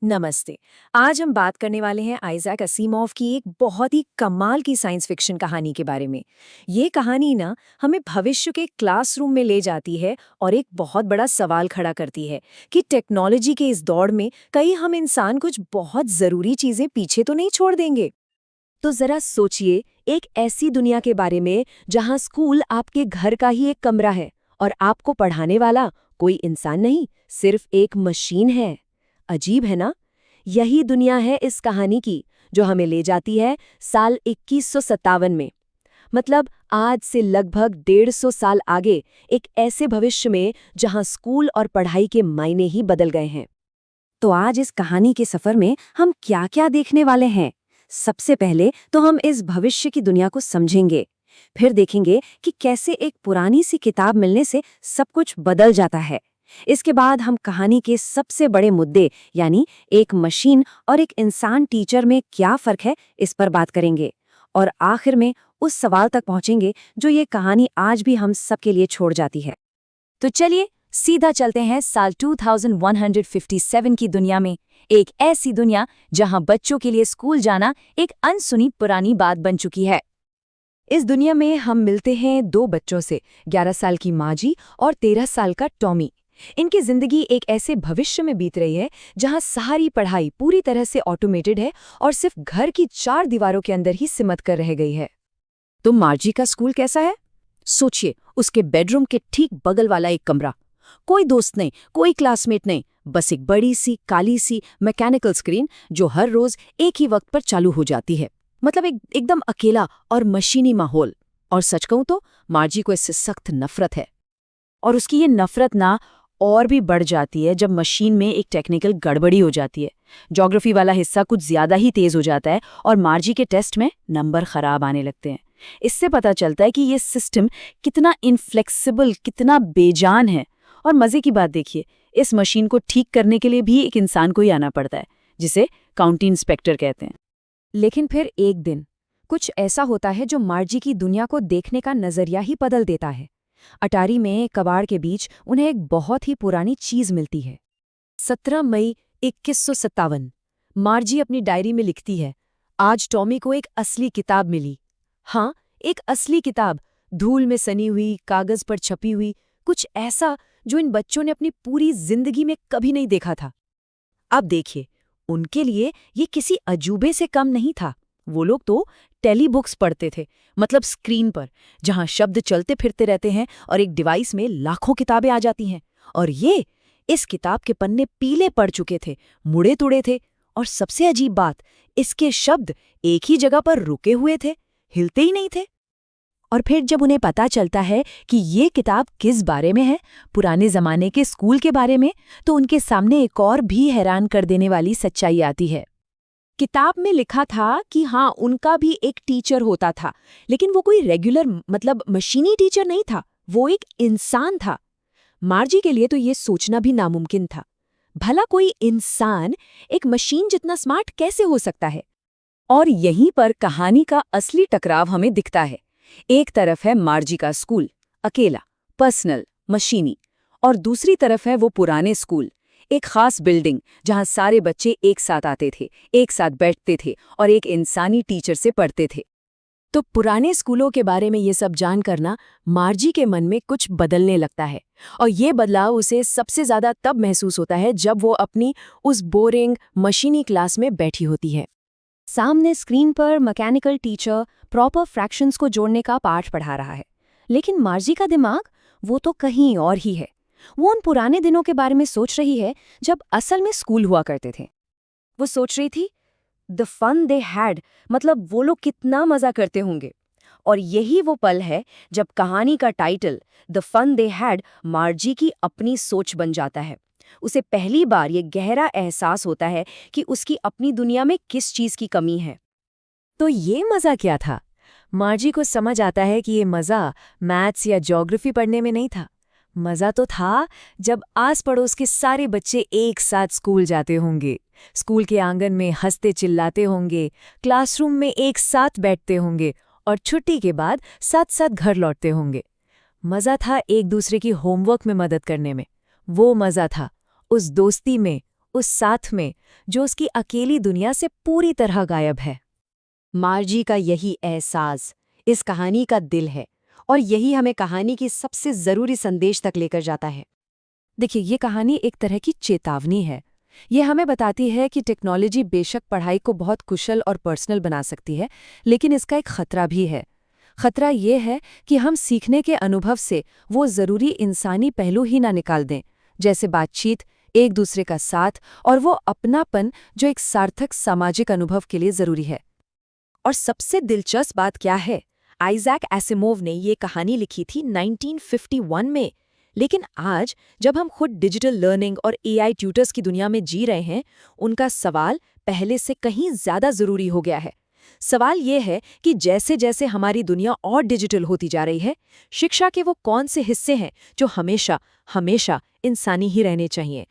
नमस्ते। आज हम बात करने वाले हैं आइजैक असीमोव की एक बहुत ही कमाल की साइंस फिक्शन कहानी के बारे में। ये कहानी ना हमें भविष्य के क्लासरूम में ले जाती है और एक बहुत बड़ा सवाल खड़ा करती है कि टेक्नोलॉजी के इस दौड़ में कहीं हम इंसान कुछ बहुत जरूरी चीजें पीछे तो नहीं छोड़ देंगे। तो जरा सोचिए, एक ऐसी दुनिया के बारे में जहां स्कूल आपके घर का ही एक कमरा है और आपको पढ़ाने वाला कोई इंसान नहीं, सिर्फ एक मशीन है। अजीब है ना? यही दुनिया है इस कहानी की, जो हमें ले जाती है साल 2157 में। मतलब आज से लगभग 150 साल आगे, एक ऐसे भविष्य में जहां स्कूल और पढ़ाई के मायने ही बदल गए हैं। तो आज इस कहानी के सफर में हम क्या-क्या देखने वाले हैं? सबसे पहले तो हम इस भविष्य की दुनिया को समझेंगे। फिर देखेंगे कि कैसे एक पुरानी सी किताब मिलने से सब कुछ बदल जाता है। इसके बाद हम कहानी के सबसे बड़े मुद्दे यानी एक मशीन और एक इंसान टीचर में क्या फर्क है, इस पर बात करेंगे। और आखिर में उस सवाल तक पहुंचेंगे जो ये कहानी आज भी हम सबके लिए छोड़ जाती है। तो चलिए सीधा चलते हैं साल 2157 की दुनिया में। एक ऐसी दुनिया जहां बच्चों के लिए स्कूल जाना एक अनसुनी पुरानी बात बन चुकी है। इस दुनिया में हम मिलते हैं दो बच्चों से, 11 साल की माजी और 13 साल का टॉमी। इनकी जिंदगी एक ऐसे भविष्य में बीत रही है जहां सारी पढ़ाई पूरी तरह से ऑटोमेटेड है और सिर्फ घर की 4 दीवारों के अंदर ही सिमट कर रह गई है। तो मार्जी का स्कूल कैसा है? सोचिए, उसके बेडरूम के ठीक बगल वाला एक कमरा, कोई दोस्त नहीं, कोई क्लासमेट नहीं, बस एक बड़ी सी काली सी मैकेनिकल स्क्रीन जो हर रोज एक ही वक्त पर चालू हो जाती है। मतलब एकदम अकेला और मशीनी माहौल। और सच कहूं तो मार्जी को इससे सख्त नफरत है। और उसकी ये नफरत ना और भी बढ़ जाती है जब मशीन में एक टेक्निकल गड़बड़ी हो जाती है। ज्योग्राफी वाला हिस्सा कुछ ज्यादा ही तेज हो जाता है और मार्जी के टेस्ट में नंबर खराब आने लगते हैं। इससे पता चलता है कि ये सिस्टम कितना इनफ्लेक्सिबल, कितना बेजान है। और मजे की बात देखिए, इस मशीन को ठीक करने के लिए भी एक इंसान को ही आना पड़ता है, जिसे काउंटी इंस्पेक्टर कहते हैं। लेकिन फिर एक दिन कुछ ऐसा होता है जो मार्जी की दुनिया को देखने का नजरिया ही बदल देता है। अटारी में कबाड़ के बीच उन्हें एक बहुत ही पुरानी चीज मिलती है। 17 मई 2157। मार्जी अपनी डायरी में लिखती है, आज टॉमी को एक असली किताब मिली। हाँ, एक असली किताब, धूल में सनी हुई, कागज पर छपी हुई, कुछ ऐसा जो इन बच्चों ने अपनी पूरी जिंदगी में कभी नहीं देखा था। अब देखिए, उनके लिए ये किसी अजूबे से कम नहीं था। वो लोग तो टेली बुक्स पढ़ते थे, मतलब स्क्रीन पर, जहां शब्द चलते फिरते रहते हैं और एक डिवाइस में लाखों किताबें आ जाती हैं। और ये इस किताब के पन्ने पीले पड़ चुके थे, मुड़े तुड़े थे। और सबसे अजीब बात, इसके शब्द एक ही जगह पर रुके हुए थे, हिलते ही नहीं थे। और फिर जब उन्हें पता चलता है कि ये किताब किस बारे में है, पुराने जमाने के स्कूल के बारे में, तो उनके सामने एक और भी हैरान कर देने वाली सच्चाई आती है। किताब में लिखा था कि हाँ, उनका भी एक टीचर होता था, लेकिन वो कोई रेगुलर मतलब मशीनी टीचर नहीं था, वो एक इंसान था। मार्जी के लिए तो ये सोचना भी नामुमकिन था। भला कोई इंसान एक मशीन जितना स्मार्ट कैसे हो सकता है? और यहीं पर कहानी का असली टकराव हमें दिखता है। एक तरफ है मार्जी का स्कूल, अकेला, पर्सनल, मशीनी, और दूसरी तरफ है वो पुराने स्कूल, एक खास बिल्डिंग जहां सारे बच्चे एक साथ आते थे, एक साथ बैठते थे और एक इंसानी टीचर से पढ़ते थे। तो पुराने स्कूलों के बारे में ये सब जानकर ना मार्जी के मन में कुछ बदलने लगता है। और ये बदलाव उसे सबसे ज्यादा तब महसूस होता है जब वो अपनी उस बोरिंग मशीनी क्लास में बैठी होती है। सामने स्क्रीन पर मैकेनिकल टीचर प्रॉपर फ्रैक्शंस को जोड़ने का पाठ पढ़ा रहा है, लेकिन मार्जी का दिमाग वो तो कहीं और ही है। वो उन पुराने दिनों के बारे में सोच रही है जब असल में स्कूल हुआ करते थे। वो सोच रही थी, द फन दे हैड, मतलब वो लोग कितना मजा करते होंगे। और यही वो पल है जब कहानी का title the fun they had Margie की अपनी सोच बन जाता है। उसे पहली बार ये गहरा एहसास होता है कि उसकी अपनी दुनिया में किस चीज की कमी है। तो ये मजा क्या था? मार्जी को समझ आता है कि ये मजा मैथ्स या ज्योग्राफी पढ़ने में नहीं था। मजा तो था जब आस पड़ोस के सारे बच्चे एक साथ स्कूल जाते होंगे, स्कूल के आंगन में हंसते चिल्लाते होंगे, क्लासरूम में एक साथ बैठते होंगे और छुट्टी के बाद साथ साथ घर लौटते होंगे। मजा था एक दूसरे की होमवर्क में मदद करने में। वो मजा था उस दोस्ती में, उस साथ में जो उसकी अकेली दुनिया से पूरी तरह गायब है। मार्जी का यही एहसास इस कहानी का दिल है और यही हमें कहानी की सबसे ज़रूरी संदेश तक लेकर जाता है। देखिए, ये कहानी एक तरह की चेतावनी है। ये हमें बताती है कि टेक्नोलॉजी बेशक पढ़ाई को बहुत कुशल और पर्सनल बना सकती है, लेकिन इसका एक खतरा भी है। खतरा ये है कि हम सीखने के अनुभव से वो ज़रूरी इंसानी पहलू ही ना निकाल दें, जैसे बातचीत, एक दूसरे का साथ और वो अपनापन जो एक सार्थक सामाजिक अनुभव के लिए ज़रूरी है। और सबसे दिलचस्प बात क्या है, आइजैक एसिमोव ने ये कहानी लिखी थी 1951 में, लेकिन आज जब हम खुद डिजिटल लर्निंग और एआई ट्यूटर्स की दुनिया में जी रहे हैं, उनका सवाल पहले से कहीं ज़्यादा ज़रूरी हो गया है। सवाल ये है कि जैसे जैसे हमारी दुनिया और डिजिटल होती जा रही है, शिक्षा के वो कौन से हिस्से हैं जो हमेशा हमेशा इंसानी ही रहने चाहिए।